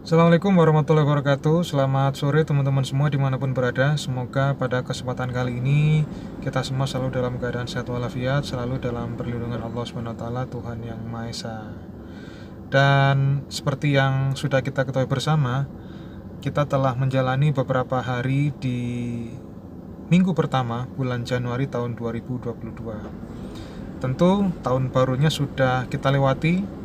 Assalamualaikum warahmatullahi wabarakatuh. Selamat sore teman-teman semua dimanapun berada. Semoga pada kesempatan kali ini kita semua selalu dalam keadaan sehat walafiat, selalu dalam perlindungan Allah SWT, Tuhan Yang Maha Esa. Dan seperti yang sudah kita ketahui bersama, kita telah menjalani beberapa hari di minggu pertama bulan Januari tahun 2022. Tentu tahun barunya sudah kita lewati,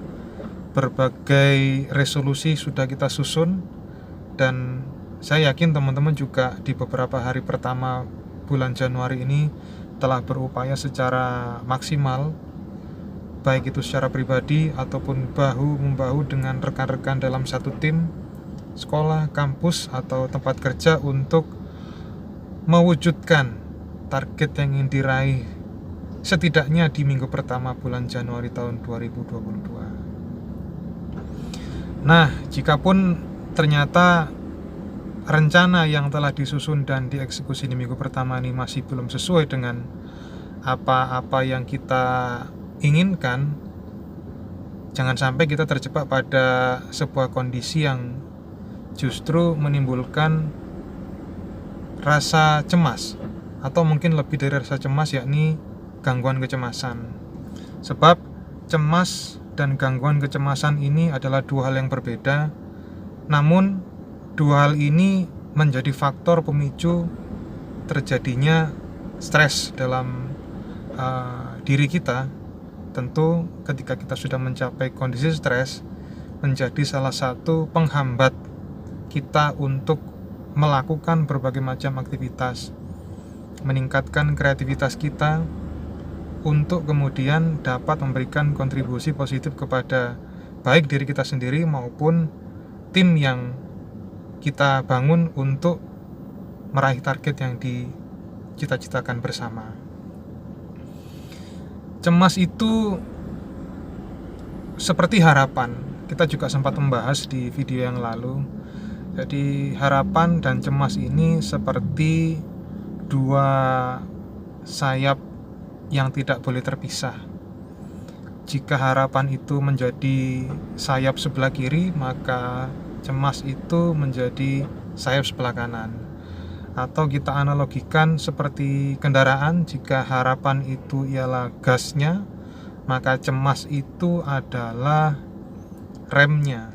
berbagai resolusi sudah kita susun, dan saya yakin teman-teman juga di beberapa hari pertama bulan Januari ini telah berupaya secara maksimal, baik itu secara pribadi ataupun bahu-membahu dengan rekan-rekan dalam satu tim, sekolah, kampus, atau tempat kerja untuk mewujudkan target yang ingin diraih setidaknya di minggu pertama bulan Januari tahun 2022. Nah, jikapun ternyata rencana yang telah disusun dan dieksekusi di minggu pertama ini masih belum sesuai dengan apa-apa yang kita inginkan, jangan sampai kita terjebak pada sebuah kondisi yang justru menimbulkan rasa cemas, atau mungkin lebih dari rasa cemas, yakni gangguan kecemasan. Sebab cemas dan gangguan kecemasan ini adalah dua hal yang berbeda, namun dua hal ini menjadi faktor pemicu terjadinya stres dalam diri kita. Tentu ketika kita sudah mencapai kondisi stres, menjadi salah satu penghambat kita untuk melakukan berbagai macam aktivitas, meningkatkan kreativitas kita, untuk kemudian dapat memberikan kontribusi positif kepada baik diri kita sendiri maupun tim yang kita bangun untuk meraih target yang dicita-citakan bersama. Cemas itu seperti harapan. Kita juga sempat membahas di video yang lalu. Jadi harapan dan cemas ini seperti dua sayap yang tidak boleh terpisah. Jika harapan itu menjadi sayap sebelah kiri, maka cemas itu menjadi sayap sebelah kanan. Atau kita analogikan seperti kendaraan, jika harapan itu ialah gasnya, maka cemas itu adalah remnya.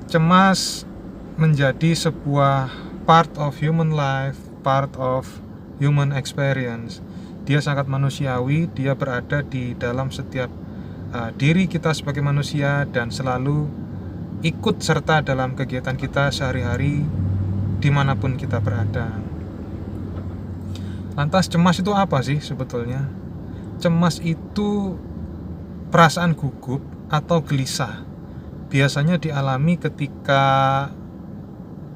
Cemas menjadi sebuah part of human life, part of human experience. Dia sangat manusiawi, dia berada di dalam setiap diri kita sebagai manusia dan selalu ikut serta dalam kegiatan kita sehari-hari dimanapun kita berada. Lantas cemas itu apa sih sebetulnya? Cemas itu perasaan gugup atau gelisah. Biasanya dialami ketika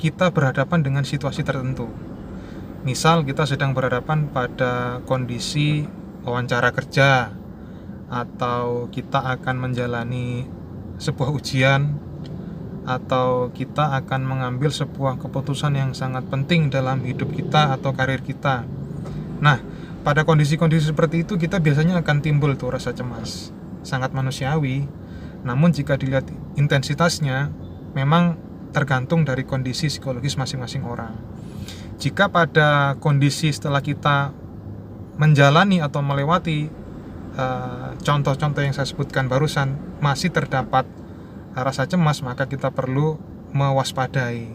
kita berhadapan dengan situasi tertentu. Misal kita sedang berhadapan pada kondisi wawancara kerja, atau kita akan menjalani sebuah ujian, atau kita akan mengambil sebuah keputusan yang sangat penting dalam hidup kita atau karir kita. Nah, pada kondisi-kondisi seperti itu kita biasanya akan timbul tuh rasa cemas. Sangat manusiawi. Namun jika dilihat intensitasnya, memang tergantung dari kondisi psikologis masing-masing orang. Jika pada kondisi setelah kita menjalani atau melewati contoh-contoh yang saya sebutkan barusan masih terdapat rasa cemas, maka kita perlu mewaspadai.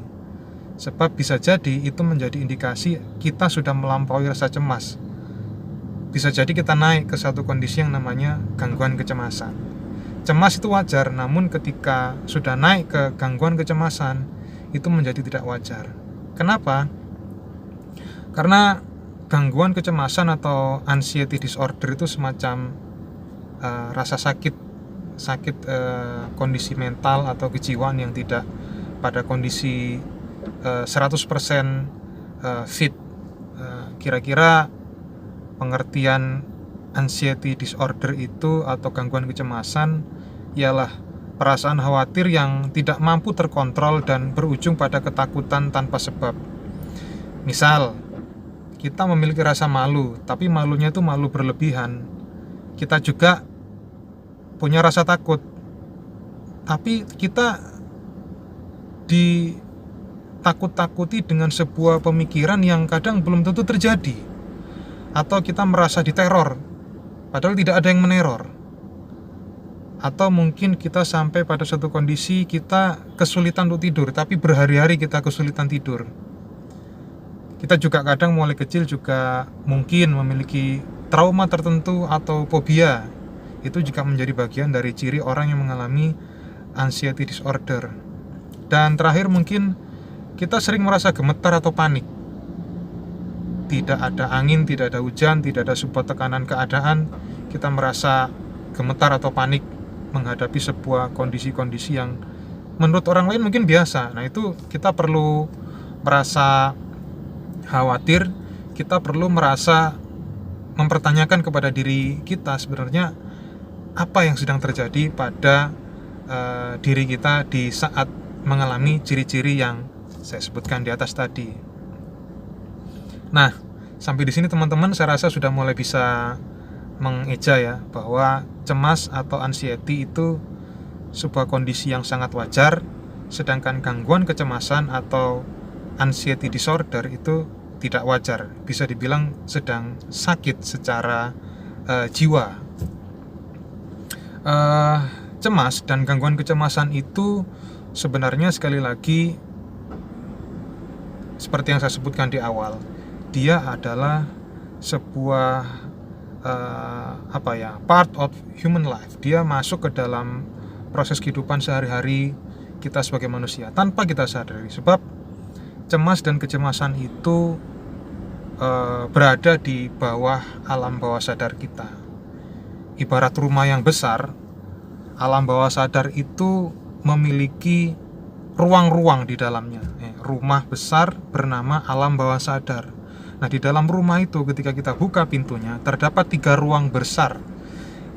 Sebab bisa jadi itu menjadi indikasi kita sudah melampaui rasa cemas. Bisa jadi kita naik ke satu kondisi yang namanya gangguan kecemasan. Cemas itu wajar, namun ketika sudah naik ke gangguan kecemasan, itu menjadi tidak wajar. Kenapa? Karena gangguan kecemasan atau anxiety disorder itu semacam rasa sakit kondisi mental atau kejiwaan yang tidak pada kondisi 100% fit. Kira-kira pengertian anxiety disorder itu atau gangguan kecemasan ialah perasaan khawatir yang tidak mampu terkontrol dan berujung pada ketakutan tanpa sebab. Misal, kita memiliki rasa malu, tapi malunya itu malu berlebihan. Kita juga punya rasa takut, tapi kita ditakut-takuti dengan sebuah pemikiran yang kadang belum tentu terjadi, atau kita merasa diteror padahal tidak ada yang meneror, atau mungkin kita sampai pada suatu kondisi kita kesulitan untuk tidur, tapi berhari-hari kita kesulitan tidur. Kita juga kadang mulai kecil juga mungkin memiliki trauma tertentu atau fobia. Itu juga menjadi bagian dari ciri orang yang mengalami anxiety disorder. Dan terakhir mungkin kita sering merasa gemetar atau panik. Tidak ada angin, tidak ada hujan, tidak ada sebuah tekanan keadaan, kita merasa gemetar atau panik menghadapi sebuah kondisi-kondisi yang menurut orang lain mungkin biasa. Nah, itu kita perlu merasa khawatir, kita perlu merasa mempertanyakan kepada diri kita sebenarnya apa yang sedang terjadi pada diri kita di saat mengalami ciri-ciri yang saya sebutkan di atas tadi. Nah, sampai di sini teman-teman saya rasa sudah mulai bisa mengeja ya, bahwa cemas atau anxiety itu sebuah kondisi yang sangat wajar, sedangkan gangguan kecemasan atau anxiety disorder itu tidak wajar, bisa dibilang sedang sakit secara jiwa. Cemas dan gangguan kecemasan itu sebenarnya sekali lagi seperti yang saya sebutkan di awal, dia adalah sebuah part of human life. Dia masuk ke dalam proses kehidupan sehari-hari kita sebagai manusia tanpa kita sadari. Sebab cemas dan kecemasan itu berada di bawah alam bawah sadar kita. Ibarat rumah yang besar, alam bawah sadar itu memiliki ruang-ruang di dalamnya. Rumah besar bernama alam bawah sadar. Nah, di dalam rumah itu ketika kita buka pintunya, terdapat 3 ruang besar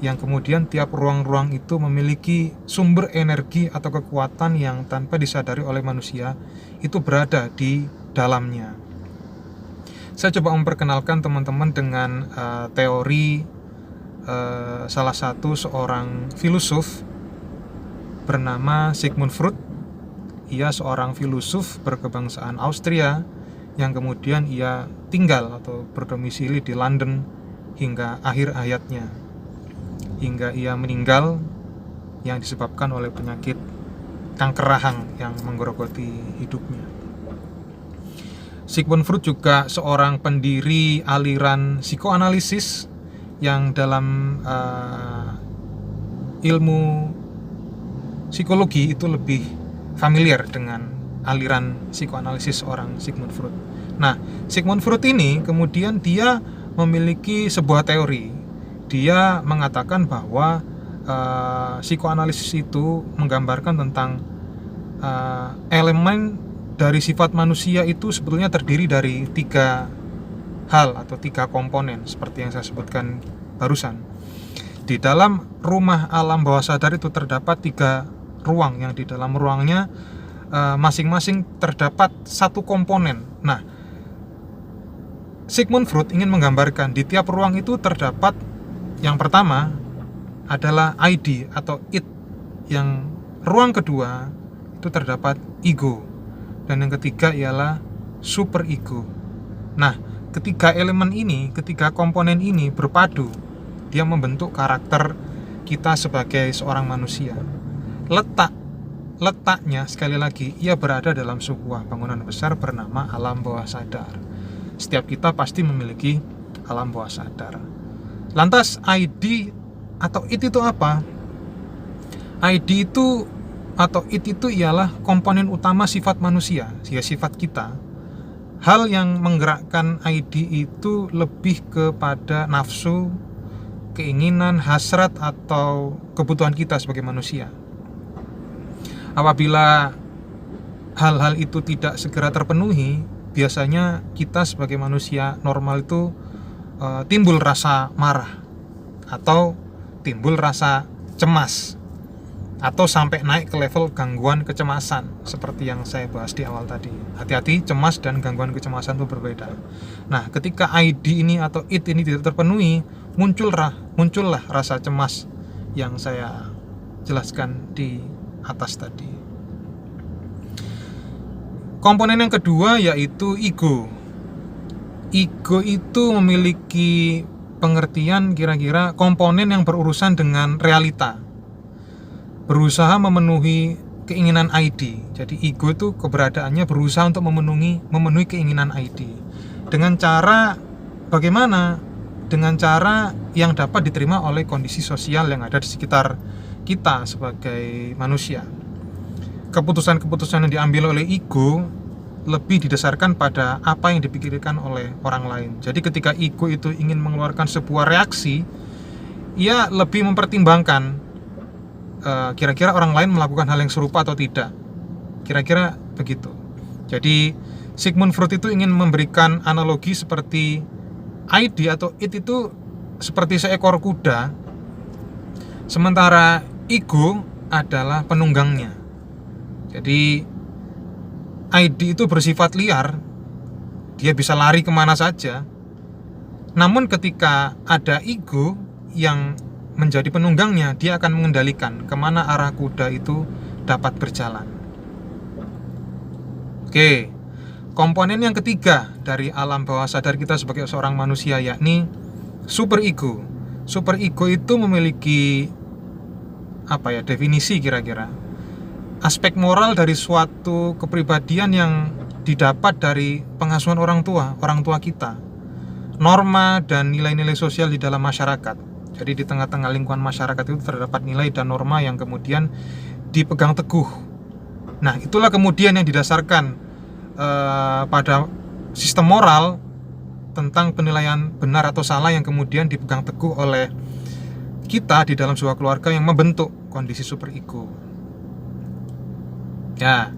yang kemudian tiap ruang-ruang itu memiliki sumber energi atau kekuatan yang tanpa disadari oleh manusia itu berada di dalamnya. Saya coba memperkenalkan teman-teman dengan teori salah satu seorang filosof bernama Sigmund Freud. Ia seorang filosof berkebangsaan Austria yang kemudian ia tinggal atau berdomisili di London hingga akhir hayatnya, hingga ia meninggal yang disebabkan oleh penyakit kanker rahang yang menggerogoti hidupnya. Sigmund Freud juga seorang pendiri aliran psikoanalisis yang dalam ilmu psikologi itu lebih familiar dengan aliran psikoanalisis orang Sigmund Freud. Nah, Sigmund Freud ini kemudian dia memiliki sebuah teori. Dia mengatakan bahwa psikoanalisis itu menggambarkan tentang elemen dari sifat manusia itu sebetulnya terdiri dari 3 hal atau 3 komponen seperti yang saya sebutkan barusan. Di dalam rumah alam bawah sadar itu terdapat 3 ruang yang di dalam ruangnya masing-masing terdapat 1 komponen. Nah, Sigmund Freud ingin menggambarkan di tiap ruang itu terdapat yang pertama adalah ID atau id, yang ruang kedua itu terdapat ego, dan yang ketiga ialah superego. Nah, ketiga elemen ini, ketiga komponen ini berpadu, dia membentuk karakter kita sebagai seorang manusia. Letaknya sekali lagi, ia berada dalam sebuah bangunan besar bernama alam bawah sadar. Setiap kita pasti memiliki alam bawah sadar. Lantas ID atau id itu apa? ID itu atau id itu ialah komponen utama sifat manusia, ya sifat kita. Hal yang menggerakkan ID itu lebih kepada nafsu, keinginan, hasrat atau kebutuhan kita sebagai manusia. Apabila hal-hal itu tidak segera terpenuhi, biasanya kita sebagai manusia normal itu timbul rasa marah atau timbul rasa cemas, atau sampai naik ke level gangguan kecemasan seperti yang saya bahas di awal tadi. Hati-hati, cemas dan gangguan kecemasan itu berbeda. Nah, ketika ID ini atau id ini tidak terpenuhi, muncullah rasa cemas yang saya jelaskan di atas tadi. Komponen yang kedua yaitu ego. Ego itu memiliki pengertian kira-kira komponen yang berurusan dengan realita, berusaha memenuhi keinginan ID. Jadi ego itu keberadaannya berusaha untuk memenuhi keinginan ID. Dengan cara bagaimana? Dengan cara yang dapat diterima oleh kondisi sosial yang ada di sekitar kita sebagai manusia. Keputusan-keputusan yang diambil oleh ego lebih didasarkan pada apa yang dipikirkan oleh orang lain. Jadi ketika ego itu ingin mengeluarkan sebuah reaksi, ia lebih mempertimbangkan kira-kira orang lain melakukan hal yang serupa atau tidak. Kira-kira begitu. Jadi Sigmund Freud itu ingin memberikan analogi seperti ID atau id itu seperti seekor kuda, sementara ego adalah penunggangnya. Jadi ID itu bersifat liar, dia bisa lari kemana saja. Namun ketika ada ego yang menjadi penunggangnya, dia akan mengendalikan kemana arah kuda itu dapat berjalan. Oke, komponen yang ketiga dari alam bawah sadar kita sebagai seorang manusia yakni superego. Superego itu memiliki definisi kira-kira aspek moral dari suatu kepribadian yang didapat dari pengasuhan orang tua kita, norma dan nilai-nilai sosial di dalam masyarakat. Jadi di tengah-tengah lingkungan masyarakat itu terdapat nilai dan norma yang kemudian dipegang teguh. Nah, itulah kemudian yang didasarkan pada sistem moral tentang penilaian benar atau salah yang kemudian dipegang teguh oleh kita di dalam sebuah keluarga yang membentuk kondisi superego. Ya,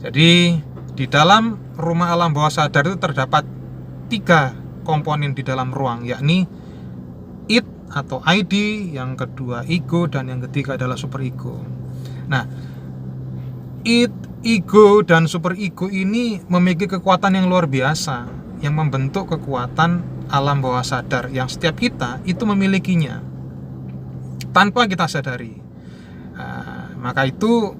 jadi di dalam rumah alam bawah sadar itu terdapat 3 komponen di dalam ruang, yakni id atau ID, yang kedua ego, dan yang ketiga adalah superego. Nah, id, ego, dan superego ini memiliki kekuatan yang luar biasa yang membentuk kekuatan alam bawah sadar yang setiap kita itu memilikinya tanpa kita sadari. Maka itu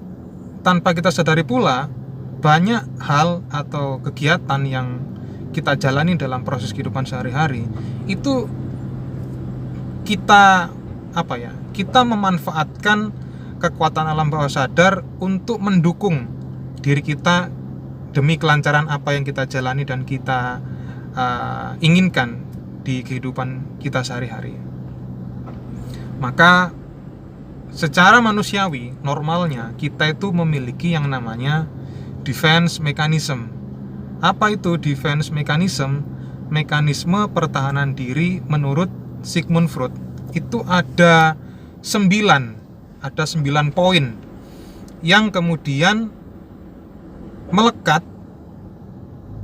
tanpa kita sadari pula, banyak hal atau kegiatan yang kita jalani dalam proses kehidupan sehari-hari itu kita memanfaatkan kekuatan alam bawah sadar untuk mendukung diri kita demi kelancaran apa yang kita jalani dan kita inginkan di kehidupan kita sehari-hari. Maka secara manusiawi, normalnya kita itu memiliki yang namanya defense mechanism. Apa itu defense mechanism? Mekanisme pertahanan diri menurut Sigmund Freud. Itu ada 9 poin yang kemudian melekat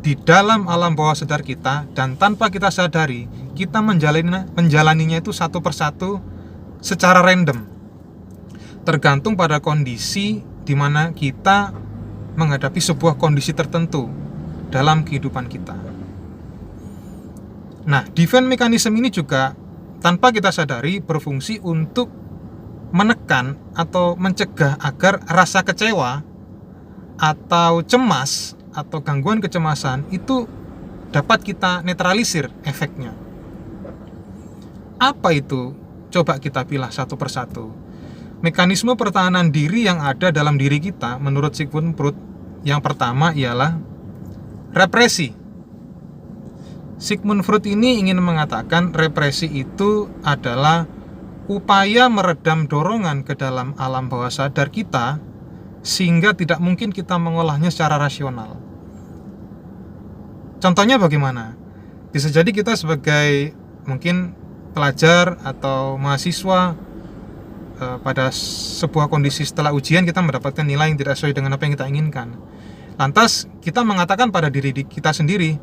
di dalam alam bawah sadar kita, dan tanpa kita sadari kita menjalaninya itu satu persatu secara random, tergantung pada kondisi di mana kita menghadapi sebuah kondisi tertentu dalam kehidupan kita. Nah, defense mechanism ini juga tanpa kita sadari berfungsi untuk menekan atau mencegah agar rasa kecewa atau cemas atau gangguan kecemasan itu dapat kita netralisir efeknya. Apa itu? Coba kita pilah satu persatu. Mekanisme pertahanan diri yang ada dalam diri kita menurut Sigmund Freud, yang pertama ialah represi. Sigmund Freud ini ingin mengatakan represi itu adalah upaya meredam dorongan ke dalam alam bawah sadar kita sehingga tidak mungkin kita mengolahnya secara rasional. Contohnya bagaimana? Bisa jadi kita sebagai mungkin pelajar atau mahasiswa, pada sebuah kondisi setelah ujian kita mendapatkan nilai yang tidak sesuai dengan apa yang kita inginkan. Lantas kita mengatakan pada diri kita sendiri,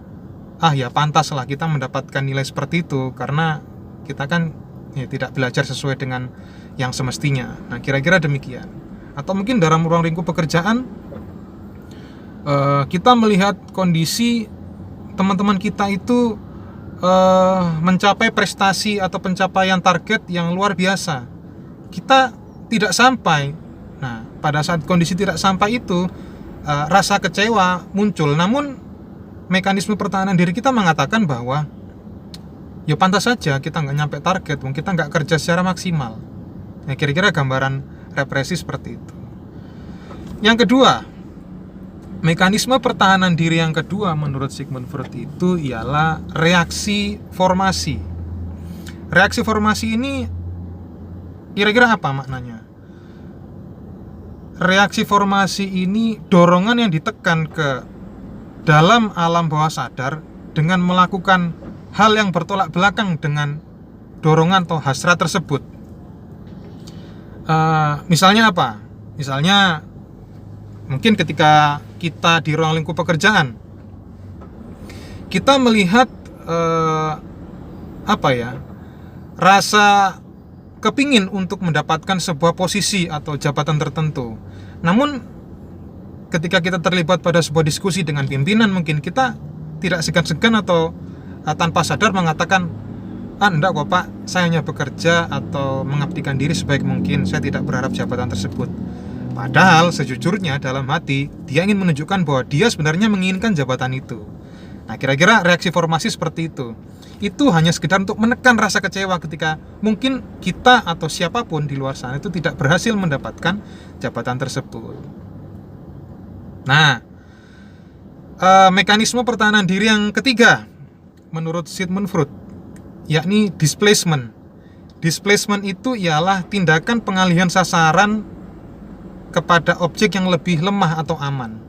ya pantaslah kita mendapatkan nilai seperti itu karena kita kan tidak belajar sesuai dengan yang semestinya. Nah, kira-kira demikian. Atau mungkin dalam ruang lingkup pekerjaan, kita melihat kondisi teman-teman kita itu mencapai prestasi atau pencapaian target yang luar biasa, kita tidak sampai. Nah, pada saat kondisi tidak sampai itu, rasa kecewa muncul. Namun mekanisme pertahanan diri kita mengatakan bahwa ya pantas saja kita nggak nyampe target, kita nggak kerja secara maksimal. Nah, kira-kira gambaran represi seperti itu. Yang kedua, mekanisme pertahanan diri yang kedua menurut Sigmund Freud itu ialah reaksi formasi. Reaksi formasi ini kira-kira apa maknanya? Reaksi formasi ini dorongan yang ditekan ke dalam alam bawah sadar dengan melakukan hal yang bertolak belakang dengan dorongan atau hasrat tersebut. Misalnya apa? Misalnya mungkin ketika kita di ruang lingkup pekerjaan, kita melihat rasa kepingin untuk mendapatkan sebuah posisi atau jabatan tertentu. Namun ketika kita terlibat pada sebuah diskusi dengan pimpinan, mungkin kita tidak segan-segan atau tanpa sadar mengatakan, enggak kok Pak, saya hanya bekerja atau mengabdikan diri sebaik mungkin, saya tidak berharap jabatan tersebut. Padahal sejujurnya dalam hati dia ingin menunjukkan bahwa dia sebenarnya menginginkan jabatan itu. Nah, kira-kira reaksi formasi seperti itu. Itu hanya sekedar untuk menekan rasa kecewa ketika mungkin kita atau siapapun di luar sana itu tidak berhasil mendapatkan jabatan tersebut. Nah, mekanisme pertahanan diri yang ketiga menurut Sigmund Freud, yakni displacement. Displacement itu ialah tindakan pengalihan sasaran kepada objek yang lebih lemah atau aman.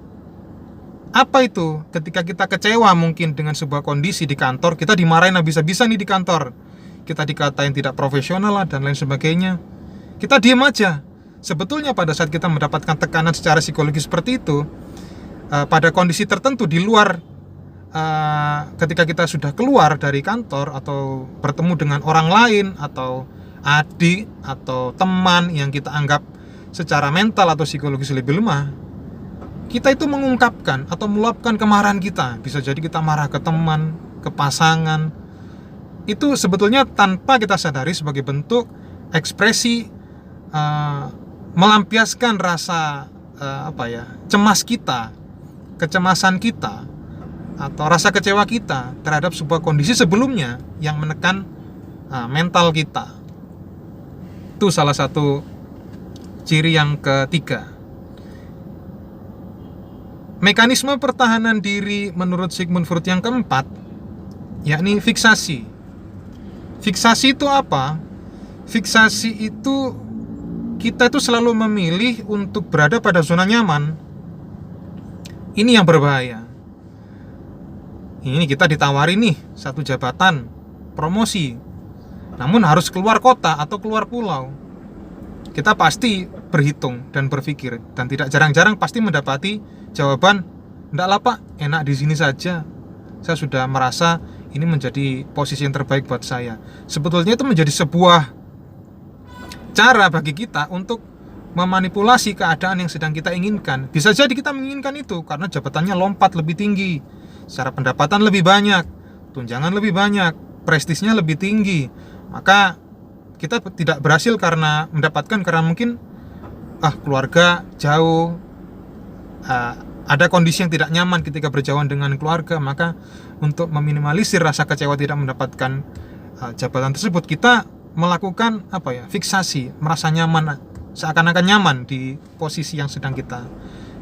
Apa itu? Ketika kita kecewa mungkin dengan sebuah kondisi di kantor, kita dimarahin habis-habisan nih di kantor, kita dikatain tidak profesional lah dan lain sebagainya, kita diam aja. Sebetulnya pada saat kita mendapatkan tekanan secara psikologis seperti itu, pada kondisi tertentu di luar, ketika kita sudah keluar dari kantor atau bertemu dengan orang lain atau adik atau teman yang kita anggap secara mental atau psikologis lebih lemah, kita itu mengungkapkan atau meluapkan kemarahan kita. Bisa jadi kita marah ke teman, ke pasangan. Itu sebetulnya tanpa kita sadari sebagai bentuk ekspresi melampiaskan rasa cemas kita, kecemasan kita, atau rasa kecewa kita terhadap sebuah kondisi sebelumnya yang menekan mental kita. Itu salah satu ciri yang ketiga. Mekanisme pertahanan diri menurut Sigmund Freud yang keempat, yakni fiksasi. Fiksasi itu apa? Fiksasi itu kita itu selalu memilih untuk berada pada zona nyaman. Ini yang berbahaya. Ini kita ditawari nih satu jabatan, promosi, namun harus keluar kota atau keluar pulau. Kita pasti berhitung dan berpikir, dan tidak jarang-jarang pasti mendapati jawaban, "Enggak lah Pak, enak di sini saja. Saya sudah merasa ini menjadi posisi yang terbaik buat saya." Sebetulnya itu menjadi sebuah cara bagi kita untuk memanipulasi keadaan yang sedang kita inginkan. Bisa jadi kita menginginkan itu karena jabatannya lompat lebih tinggi, secara pendapatan lebih banyak, tunjangan lebih banyak, prestisnya lebih tinggi. Maka kita tidak berhasil karena mungkin keluarga jauh, ada kondisi yang tidak nyaman ketika berjauhan dengan keluarga. Maka untuk meminimalisir rasa kecewa tidak mendapatkan jabatan tersebut, kita melakukan fiksasi, merasa nyaman, seakan-akan nyaman di posisi yang sedang kita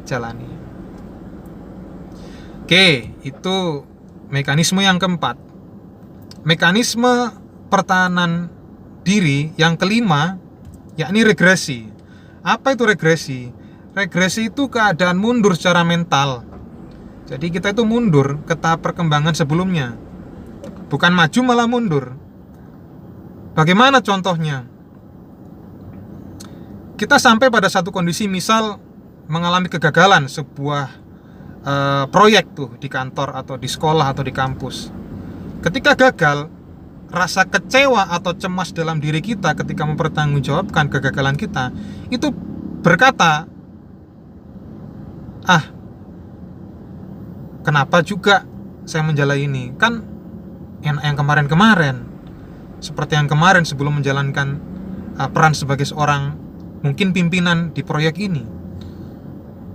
jalani. Oke, itu mekanisme yang keempat. Mekanisme pertahanan diri yang kelima, yakni regresi. Apa itu regresi? Regresi itu keadaan mundur secara mental. Jadi kita itu mundur ke tahap perkembangan sebelumnya, bukan maju malah mundur. Bagaimana contohnya? Kita sampai pada satu kondisi, misal mengalami kegagalan sebuah proyek tuh di kantor atau di sekolah atau di kampus. Ketika gagal, rasa kecewa atau cemas dalam diri kita ketika mempertanggungjawabkan kegagalan kita itu berkata, kenapa juga saya menjalani ini? Kan enak yang kemarin-kemarin. Seperti yang kemarin sebelum menjalankan peran sebagai seorang mungkin pimpinan di proyek ini.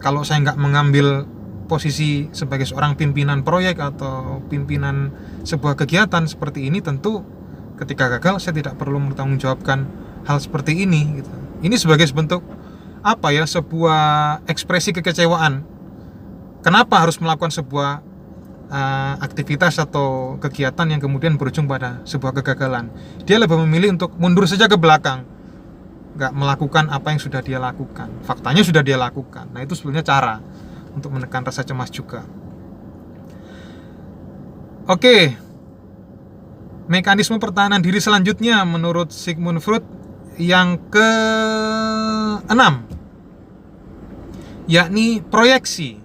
kalau saya nggak mengambil posisi sebagai seorang pimpinan proyek atau pimpinan sebuah kegiatan seperti ini, tentu ketika gagal saya tidak perlu mempertanggungjawabkan hal seperti ini gitu. Ini sebagai bentuk apa ya, sebuah ekspresi kekecewaan. Kenapa harus melakukan sebuah aktivitas atau kegiatan yang kemudian berujung pada sebuah kegagalan? Dia lebih memilih untuk mundur saja ke belakang, nggak melakukan apa yang sudah dia lakukan. Faktanya sudah dia lakukan. Nah, itu sebenarnya cara untuk menekan rasa cemas juga. Oke, mekanisme pertahanan diri selanjutnya menurut Sigmund Freud yang ke-6, yakni proyeksi.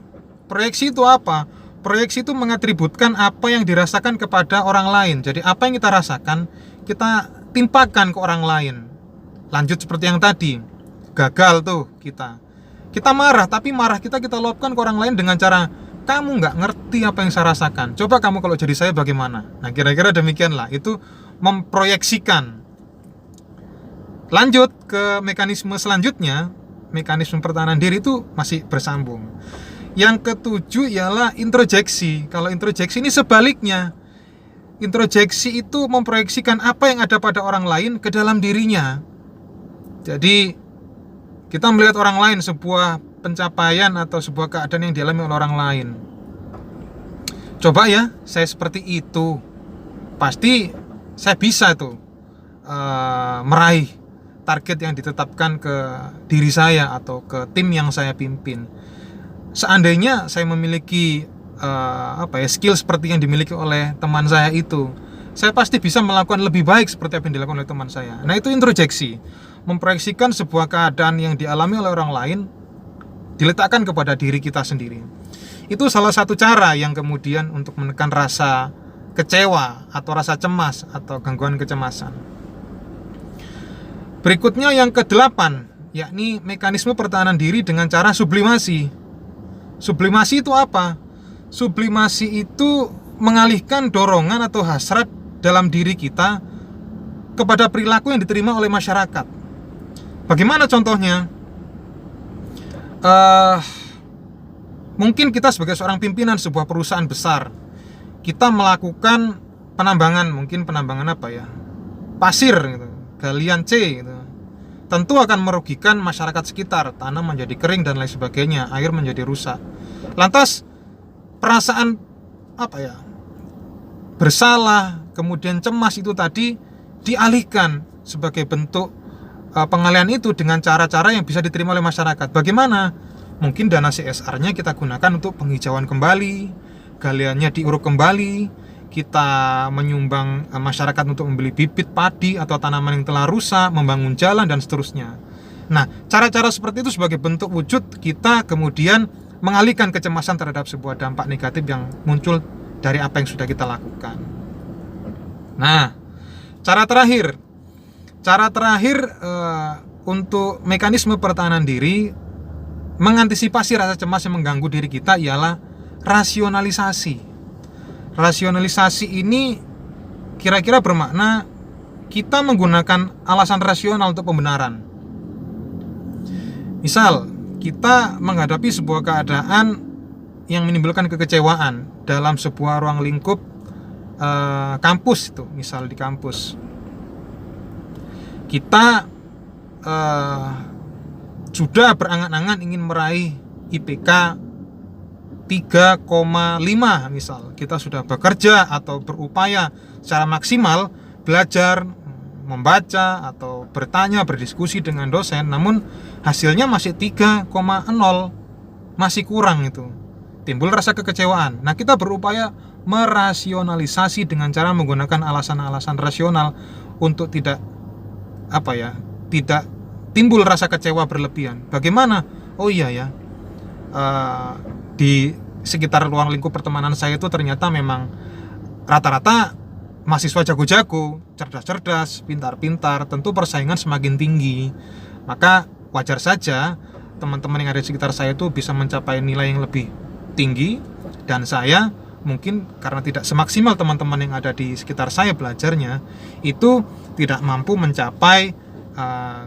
Proyeksi itu apa? Proyeksi itu mengatributkan apa yang dirasakan kepada orang lain. Jadi apa yang kita rasakan, kita timpakan ke orang lain. Lanjut seperti yang tadi, gagal tuh kita marah, tapi marah kita luapkan ke orang lain dengan cara, kamu nggak ngerti apa yang saya rasakan, coba kamu kalau jadi saya bagaimana. Nah, kira-kira demikianlah, itu memproyeksikan. Lanjut ke mekanisme selanjutnya, mekanisme pertahanan diri itu masih bersambung. Yang ke-7 ialah introjeksi. Kalau introjeksi ini sebaliknya. Introjeksi itu memproyeksikan apa yang ada pada orang lain ke dalam dirinya. Jadi kita melihat orang lain, sebuah pencapaian atau sebuah keadaan yang dialami oleh orang lain. Coba ya, saya seperti itu, pasti saya bisa tuh meraih target yang ditetapkan ke diri saya atau ke tim yang saya pimpin. Seandainya saya memiliki skill seperti yang dimiliki oleh teman saya itu, saya pasti bisa melakukan lebih baik seperti apa yang dilakukan oleh teman saya. Nah, itu introjeksi, memproyeksikan sebuah keadaan yang dialami oleh orang lain diletakkan kepada diri kita sendiri. Itu salah satu cara yang kemudian untuk menekan rasa kecewa atau rasa cemas atau gangguan kecemasan. Berikutnya yang ke-8, yakni mekanisme pertahanan diri dengan cara sublimasi. Sublimasi itu apa? Sublimasi itu mengalihkan dorongan atau hasrat dalam diri kita kepada perilaku yang diterima oleh masyarakat. Bagaimana contohnya? Mungkin kita sebagai seorang pimpinan sebuah perusahaan besar, kita melakukan penambangan, mungkin penambangan pasir gitu, galian C gitu. Tentu akan merugikan masyarakat sekitar, tanah menjadi kering dan lain sebagainya, air menjadi rusak. Lantas perasaan bersalah, kemudian cemas itu tadi dialihkan sebagai bentuk pengalihan itu dengan cara-cara yang bisa diterima oleh masyarakat. Bagaimana? Mungkin dana CSR-nya kita gunakan untuk penghijauan kembali, galiannya diuruk kembali, kita menyumbang masyarakat untuk membeli bibit padi atau tanaman yang telah rusak, membangun jalan dan seterusnya. Nah, cara-cara seperti itu sebagai bentuk wujud kita kemudian mengalihkan kecemasan terhadap sebuah dampak negatif yang muncul dari apa yang sudah kita lakukan. Nah, cara terakhir untuk mekanisme pertahanan diri mengantisipasi rasa cemas yang mengganggu diri kita ialah rasionalisasi. Rasionalisasi ini kira-kira bermakna kita menggunakan alasan rasional untuk pembenaran. Misal, kita menghadapi sebuah keadaan yang menimbulkan kekecewaan dalam sebuah ruang lingkup kampus itu, misal di kampus. Kita sudah berangan-angan ingin meraih IPK 3,5 misal. Kita sudah bekerja atau berupaya secara maksimal belajar, membaca atau bertanya, berdiskusi dengan dosen, namun hasilnya masih 3,0, masih kurang itu. Timbul rasa kekecewaan. Nah, kita berupaya merasionalisasi dengan cara menggunakan alasan-alasan rasional untuk tidak timbul rasa kecewa berlebihan. Bagaimana? Oh iya ya, di sekitar ruang lingkup pertemanan saya itu ternyata memang rata-rata mahasiswa jago-jago, cerdas-cerdas, pintar-pintar, tentu persaingan semakin tinggi. Maka wajar saja teman-teman yang ada di sekitar saya itu bisa mencapai nilai yang lebih tinggi, dan saya mungkin karena tidak semaksimal teman-teman yang ada di sekitar saya belajarnya, itu tidak mampu mencapai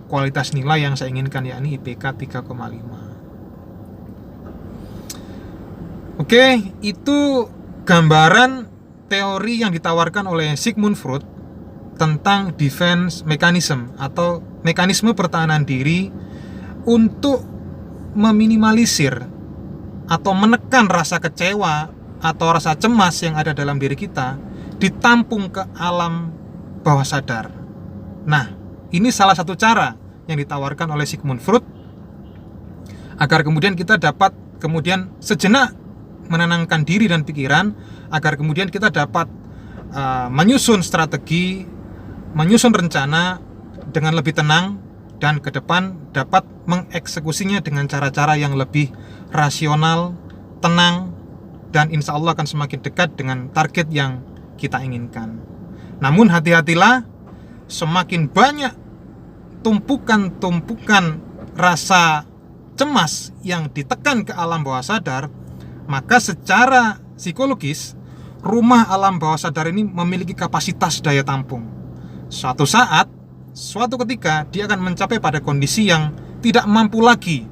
kualitas nilai yang saya inginkan, yakni IPK 3,5. Oke, itu gambaran teori yang ditawarkan oleh Sigmund Freud tentang defense mechanism atau mekanisme pertahanan diri untuk meminimalisir atau menekan rasa kecewa atau rasa cemas yang ada dalam diri kita, ditampung ke alam bawah sadar. Nah, ini salah satu cara yang ditawarkan oleh Sigmund Freud agar kemudian kita dapat kemudian sejenak menenangkan diri dan pikiran, agar kemudian kita dapat menyusun strategi, menyusun rencana dengan lebih tenang, dan ke depan dapat mengeksekusinya dengan cara-cara yang lebih rasional, tenang, dan insya Allah akan semakin dekat dengan target yang kita inginkan. Namun hati-hatilah, semakin banyak tumpukan-tumpukan rasa cemas yang ditekan ke alam bawah sadar, maka secara psikologis rumah alam bawah sadar ini memiliki kapasitas daya tampung. Suatu saat, suatu ketika dia akan mencapai pada kondisi yang tidak mampu lagi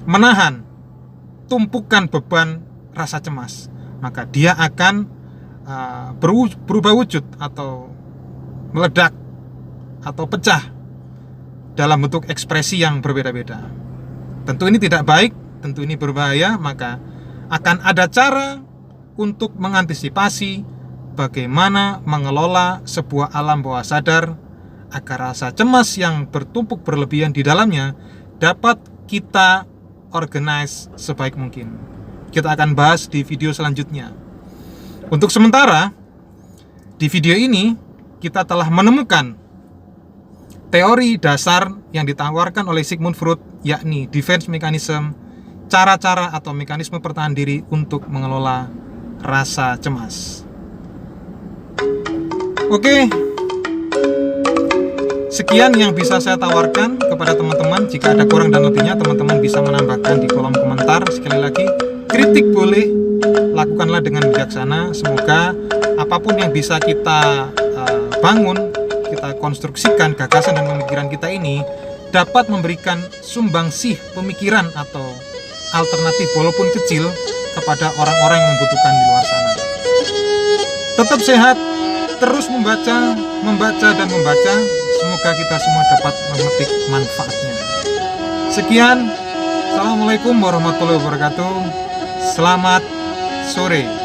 menahan tumpukan beban rasa cemas, maka dia akan berubah wujud atau meledak atau pecah dalam bentuk ekspresi yang berbeda-beda. Tentu ini tidak baik, tentu ini berbahaya, maka akan ada cara untuk mengantisipasi bagaimana mengelola sebuah alam bawah sadar agar rasa cemas yang bertumpuk berlebihan di dalamnya dapat kita organize sebaik mungkin. Kita akan bahas di video selanjutnya. Untuk sementara, di video ini kita telah menemukan teori dasar yang ditawarkan oleh Sigmund Freud, yakni defense mechanism, cara-cara atau mekanisme pertahanan diri untuk mengelola rasa cemas. Oke, sekian yang bisa saya tawarkan kepada teman-teman. Jika ada kurang dan lebihnya, teman-teman bisa menambahkan di kolom komentar. Sekali lagi, kritik boleh, lakukanlah dengan bijaksana. Semoga apapun yang bisa kita bangun, kita konstruksikan gagasan dan pemikiran kita ini dapat memberikan sumbangsih pemikiran atau alternatif walaupun kecil kepada orang-orang yang membutuhkan di luar sana. Tetap sehat, terus membaca dan membaca. Semoga kita semua dapat memetik manfaatnya. Sekian, Assalamualaikum warahmatullahi wabarakatuh. Selamat sore.